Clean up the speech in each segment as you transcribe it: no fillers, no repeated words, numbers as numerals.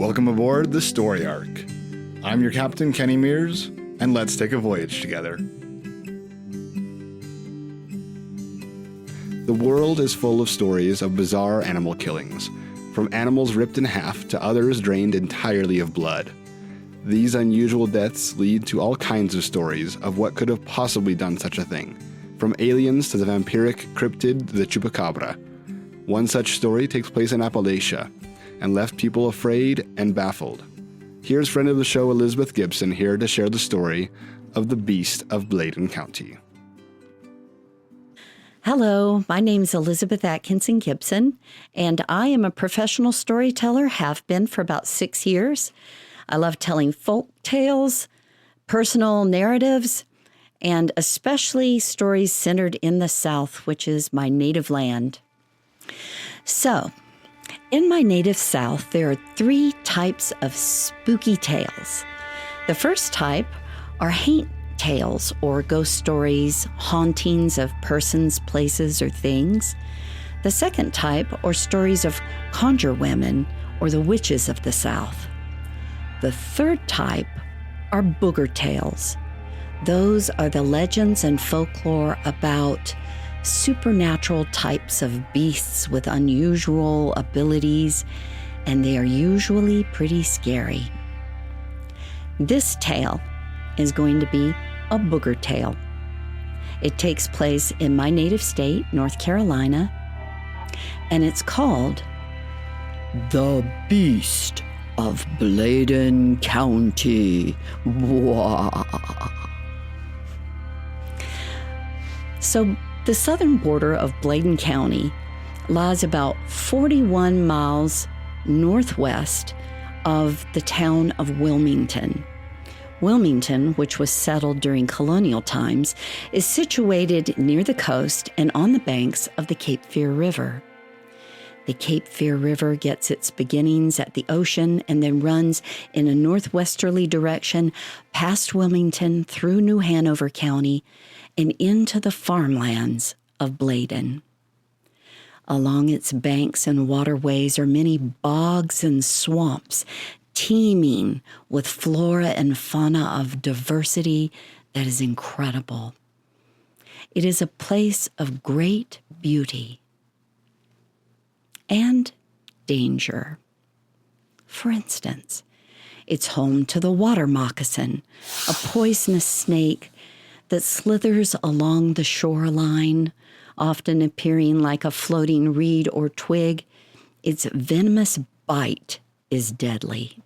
Welcome aboard the Story Ark. I'm your captain, Kenny Mears, and let's take a voyage together. The world is full of stories of bizarre animal killings, from animals ripped in half to others drained entirely of blood. These unusual deaths lead to all kinds of stories of what could have possibly done such a thing, from aliens to the vampiric cryptid the Chupacabra. One such story takes place in Appalachia and left people afraid and baffled. Here's friend of the show Elizabeth Gibson here to share the story of the Beast of Bladen County. Hello, my name's Elizabeth Atkinson Gibson, and I am a professional storyteller, have been for about 6 years. I love telling folk tales, personal narratives, and especially stories centered in the South, which is my native land. So, in my native South, there are 3 types of spooky tales. The first type are haint tales or ghost stories, hauntings of persons, places, or things. The second type are stories of conjure women or the witches of the South. The third type are booger tales. Those are the legends and folklore about supernatural types of beasts with unusual abilities, and they are usually pretty scary. This tale is going to be a booger tale. It takes place in my native state, North Carolina, and it's called The Beast of Bladen County. So, the southern border of Bladen County lies about 41 miles northwest of the town of Wilmington. Wilmington, which was settled during colonial times, is situated near the coast and on the banks of the Cape Fear River. The Cape Fear River gets its beginnings at the ocean and then runs in a northwesterly direction past Wilmington through New Hanover County and into the farmlands of Bladen. Along its banks and waterways are many bogs and swamps, teeming with flora and fauna of diversity that is incredible. It is a place of great beauty and danger. For instance, it's home to the water moccasin, a poisonous snake that slithers along the shoreline, often appearing like a floating reed or twig. Its venomous bite is deadly.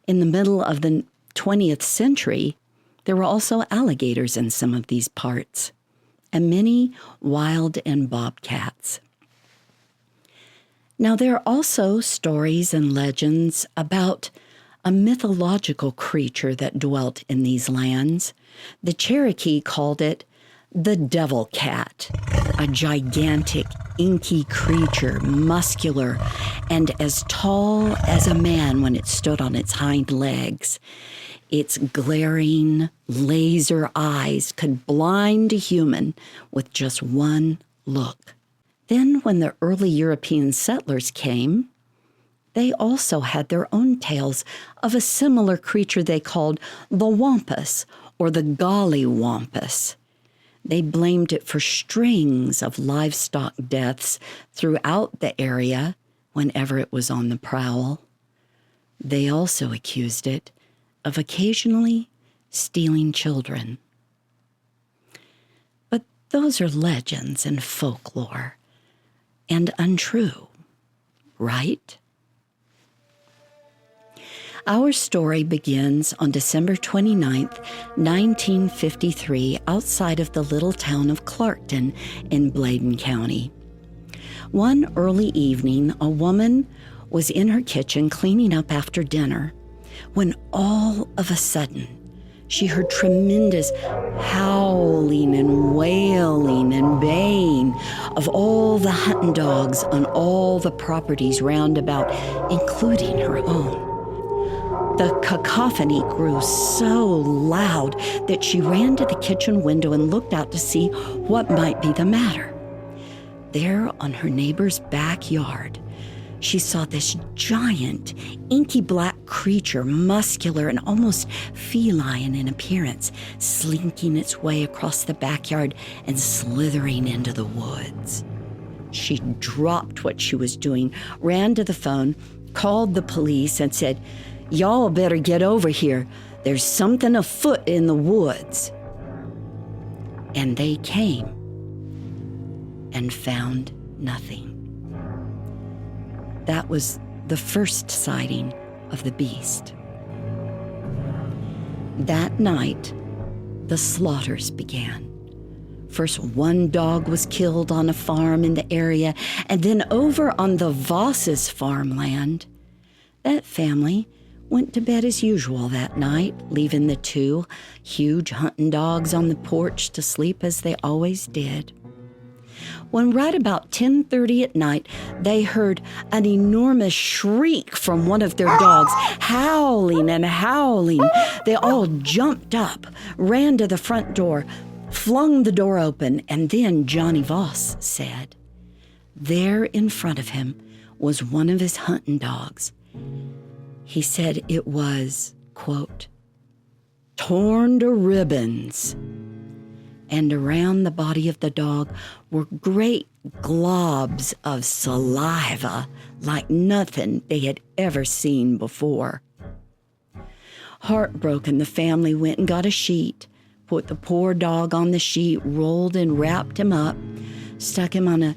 In the middle of the 20th century, there were also alligators in some of these parts, and many wild and bobcats. Now, there are also stories and legends about a mythological creature that dwelt in these lands. The Cherokee called it the devil cat, a gigantic, inky creature, muscular, and as tall as a man when it stood on its hind legs. Its glaring, laser eyes could blind a human with just one look. Then, when the early European settlers came, they also had their own tales of a similar creature they called the wampus, or the gollywampus. They blamed it for strings of livestock deaths throughout the area whenever it was on the prowl. They also accused it of occasionally stealing children. But those are legends and folklore, and untrue, right? Our story begins on December 29th, 1953, outside of the little town of Clarkton in Bladen County. One early evening, a woman was in her kitchen cleaning up after dinner when all of a sudden she heard tremendous howling and wailing and baying of all the hunting dogs on all the properties round about, including her own. The cacophony grew so loud that she ran to the kitchen window and looked out to see what might be the matter. There on her neighbor's backyard, she saw this giant, inky black creature, muscular and almost feline in appearance, slinking its way across the backyard and slithering into the woods. She dropped what she was doing, ran to the phone, called the police, and said, "Y'all better get over here. There's something afoot in the woods." And they came and found nothing. That was the first sighting of the beast. That night, the slaughters began. First, one dog was killed on a farm in the area, and then over on the Voss's farmland. That family went to bed as usual that night, leaving the two huge hunting dogs on the porch to sleep as they always did. When right about 10:30 at night, they heard an enormous shriek from one of their dogs, howling and howling. They all jumped up, ran to the front door, flung the door open, and then Johnny Voss said, there in front of him was one of his hunting dogs. He said it was, quote, torn to ribbons. And around the body of the dog were great globs of saliva like nothing they had ever seen before. Heartbroken, the family went and got a sheet, put the poor dog on the sheet, rolled and wrapped him up, stuck him on a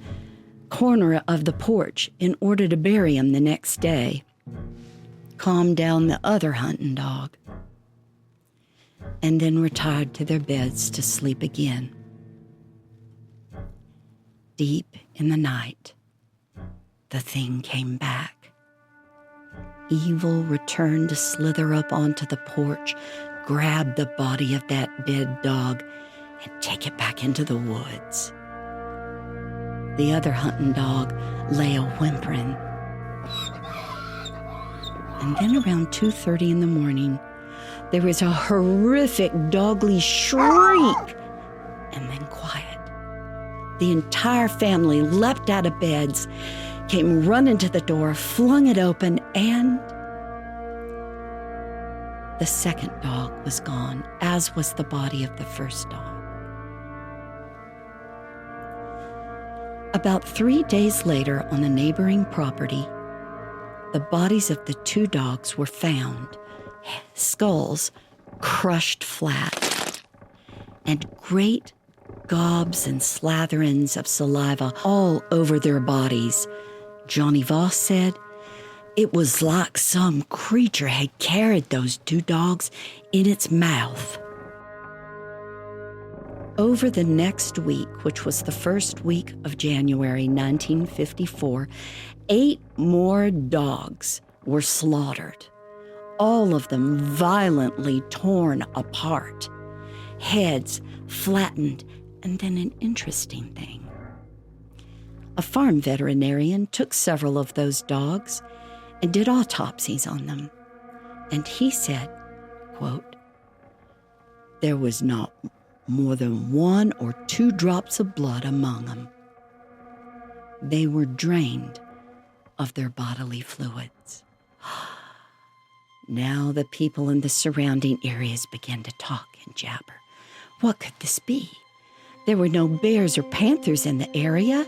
corner of the porch in order to bury him the next day, calmed down the other hunting dog, and then retired to their beds to sleep again. Deep in the night, the thing came back. Evil returned to slither up onto the porch, grab the body of that dead dog, and take it back into the woods. The other hunting dog lay a-whimpering. And then around 2:30 in the morning, there was a horrific dogly shriek, and then quiet. The entire family leapt out of beds, came running to the door, flung it open, and the second dog was gone, as was the body of the first dog. About 3 days later, on a neighboring property, the bodies of the two dogs were found, skulls crushed flat, and great gobs and slatherings of saliva all over their bodies. Johnny Voss said it was like some creature had carried those two dogs in its mouth. Over the next week, which was the first week of January 1954, 8 more dogs were slaughtered, all of them violently torn apart, heads flattened, and then an interesting thing. A farm veterinarian took several of those dogs and did autopsies on them, and he said, quote, there was not more than 1 or 2 drops of blood among them. They were drained of their bodily fluids. Now the people in the surrounding areas began to talk and jabber. What could this be? There were no bears or panthers in the area.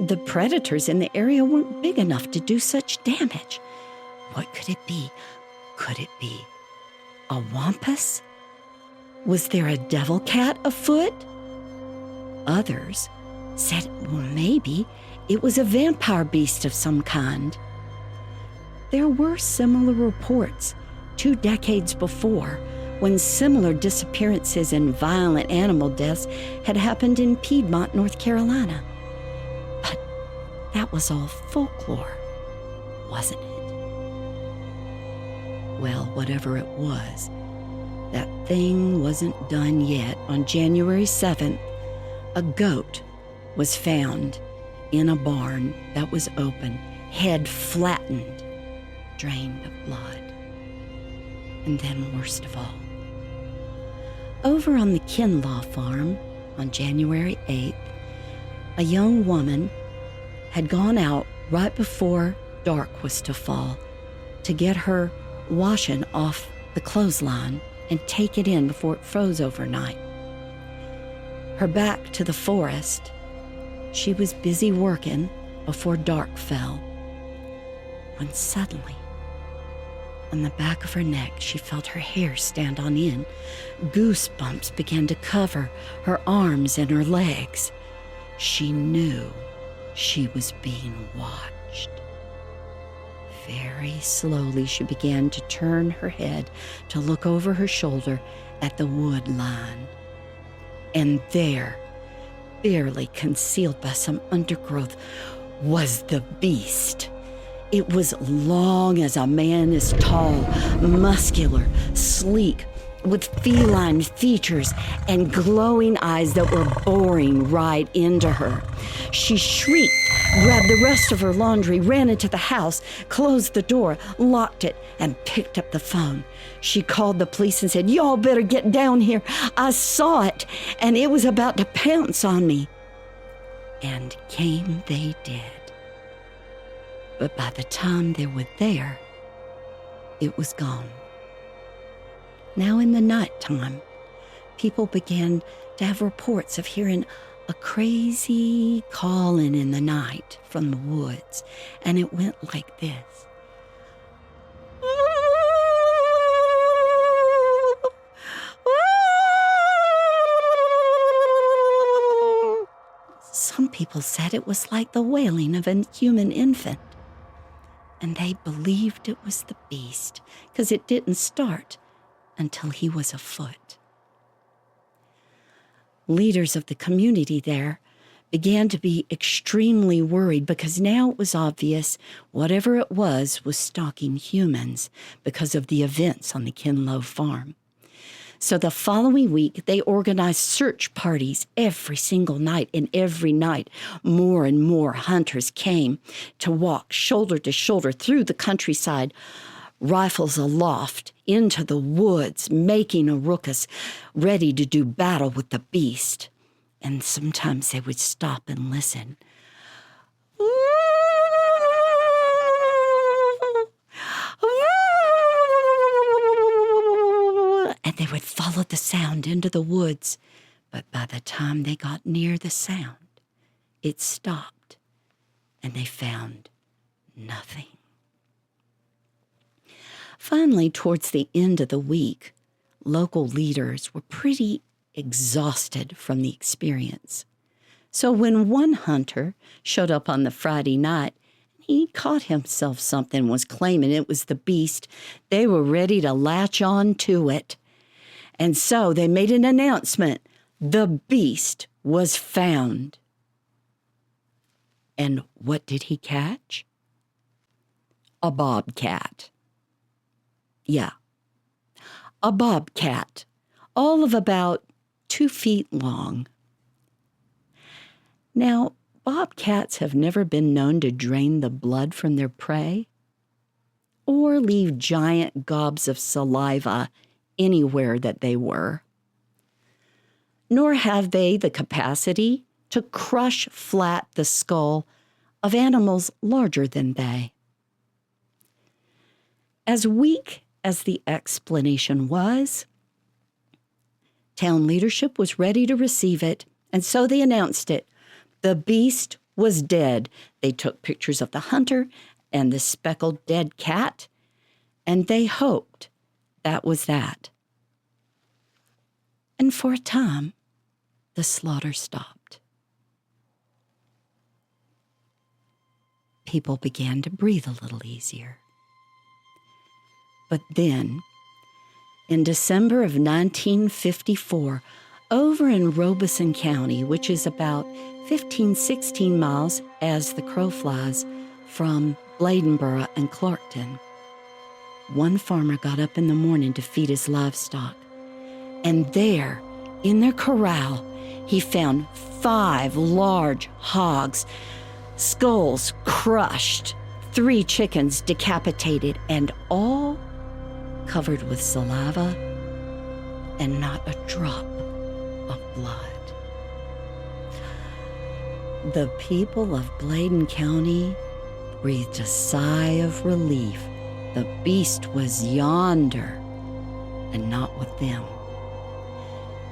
The predators in the area weren't big enough to do such damage. What could it be? Could it be a wampus? Was there a devil cat afoot? Others said, well, maybe it was a vampire beast of some kind. There were similar reports 2 decades before, when similar disappearances and violent animal deaths had happened in Piedmont, North Carolina. But that was all folklore, wasn't it? Well, whatever it was, that thing wasn't done yet. On January 7th, a goat was found in a barn that was open, head flattened, drained of blood. And then, worst of all, over on the Kinlaw farm on January 8th, a young woman had gone out right before dark was to fall, to get her washing off the clothesline and take it in before it froze overnight. Her back to the forest, she was busy working before dark fell, when suddenly, on the back of her neck, she felt her hair stand on end. Goosebumps began to cover her arms and her legs. She knew she was being watched. Very slowly, she began to turn her head to look over her shoulder at the wood line. And there, barely concealed by some undergrowth, was the beast. It was long as a man is tall, muscular, sleek, with feline features and glowing eyes that were boring right into her. She shrieked, grabbed the rest of her laundry, ran into the house, closed the door, locked it, and picked up the phone. She called the police and said, "Y'all better get down here. I saw it, and it was about to pounce on me." And came they did. But by the time they were there, it was gone. Now in the nighttime, people began to have reports of hearing a crazy calling in the night from the woods, and it went like this. Some people said it was like the wailing of a human infant. And they believed it was the beast, because it didn't start until he was afoot. Leaders of the community there began to be extremely worried, because now it was obvious whatever it was stalking humans because of the events on the Kinlow farm. So the following week, they organized search parties every single night, and every night more and more hunters came to walk shoulder to shoulder through the countryside, rifles aloft, into the woods, making a ruckus, ready to do battle with the beast. And sometimes they would stop and listen. And they would follow the sound into the woods. But by the time they got near the sound, it stopped, and they found nothing. Finally, towards the end of the week, local leaders were pretty exhausted from the experience. So when one hunter showed up on the Friday night, he caught himself something, was claiming it was the beast. They were ready to latch on to it. And so they made an announcement. The beast was found. And what did he catch? A bobcat. Yeah, a bobcat, all of about 2 feet long. Now, bobcats have never been known to drain the blood from their prey or leave giant gobs of saliva anywhere that they were. Nor have they the capacity to crush flat the skull of animals larger than they. As weak as the explanation was, town leadership was ready to receive it, and so they announced it. The beast was dead. They took pictures of the hunter and the speckled dead cat, and they hoped that was that. And for a time, the slaughter stopped. People began to breathe a little easier. But then, in December of 1954, over in Robeson County, which is about 16 miles as the crow flies from Bladenboro and Clarkton, one farmer got up in the morning to feed his livestock. And there, in their corral, he found 5 large hogs, skulls crushed, 3 chickens decapitated, and all covered with saliva and not a drop of blood. The people of Bladen County breathed a sigh of relief. The beast was yonder and not with them.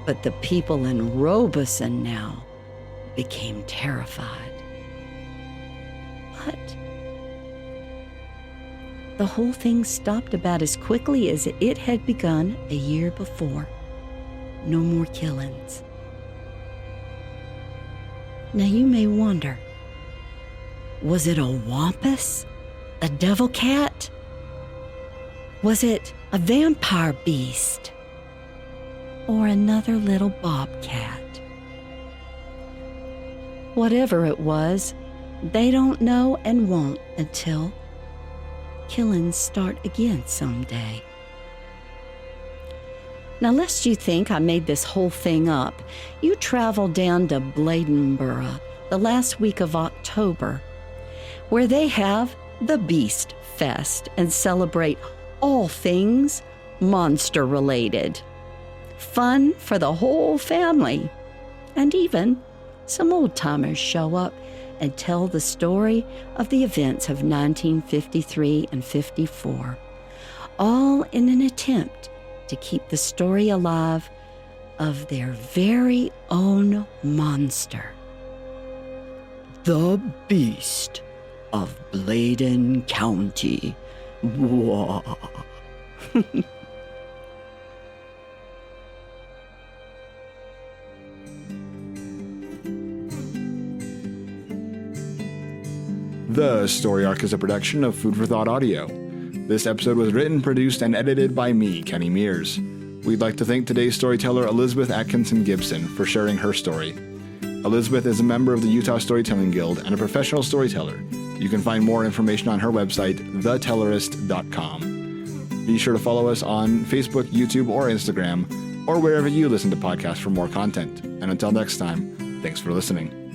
But the people in Robeson now became terrified. But the whole thing stopped about as quickly as it had begun a year before. No more killings. Now you may wonder, was it a wampus? A devil cat? Was it a vampire beast? Or another little bobcat? Whatever it was, they don't know and won't until killings start again someday. Now, lest you think I made this whole thing up, you travel down to Bladenboro the last week of October, where they have the Beast Fest and celebrate all things monster-related. Fun for the whole family. And even some old-timers show up and tell the story of the events of 1953 and 54, all in an attempt to keep the story alive of their very own monster, the Beast of Bladen County. The Story Ark is a production of Food for Thought Audio. This episode was written, produced, and edited by me, Kenny Mears. We'd like to thank today's storyteller, Elizabeth Atkinson Gibson, for sharing her story. Elizabeth is a member of the Utah Storytelling Guild and a professional storyteller. You can find more information on her website, thetellerist.com. Be sure to follow us on Facebook, YouTube, or Instagram, or wherever you listen to podcasts for more content. And until next time, thanks for listening.